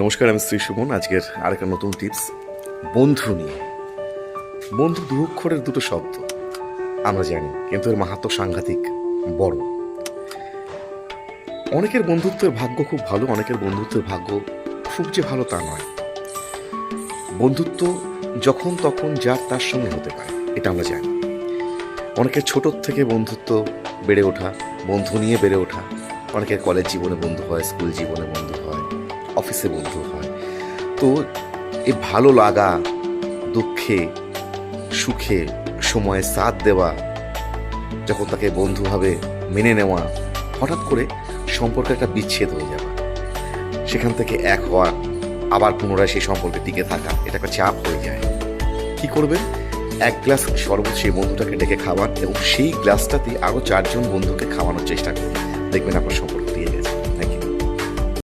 নমস্কার, আমি শ্রী সুমন। আজকের আরেকটা নতুন টিপস বন্ধু নিয়ে। বন্ধু দু অক্ষরের দুটো শব্দ আমরা জানি, কিন্তু এর মাহাত্ম্য সাংঘাতিক বড়। অনেকের বন্ধুত্বের ভাগ্য খুব ভালো, অনেকের বন্ধুত্বের ভাগ্য খুব যে ভালো তা নয়। বন্ধুত্ব যখন তখন যার তার সঙ্গে হতে পারে, এটা আমরা জানি। অনেকের ছোটোর থেকে বন্ধুত্ব বেড়ে ওঠা, বন্ধু নিয়ে বেড়ে ওঠা। অনেকের কলেজ জীবনে বন্ধু হয়, স্কুল জীবনে বন্ধু হয়, অফিসে বন্ধু হয়। তো এই ভালো লাগা, দুঃখে সুখে সময়ে সাথ দেওয়া, যখন তাকে বন্ধুভাবে মেনে নেওয়া, হঠাৎ করে সম্পর্কে একটা বিচ্ছেদ হয়ে যাওয়া, সেখান থেকে এক হওয়া, আবার পুনরায় সেই সম্পর্কে টিকে থাকা, এটা একটা চাপ হয়ে যায়। কি করবেন? এক গ্লাস শরবত সেই বন্ধুটাকে ডেকে খাওয়ান এবং সেই গ্লাসটাতে আরও 4জন বন্ধুকে খাওয়ানোর চেষ্টা করুন। দেখবেন আপনার সম্পর্ক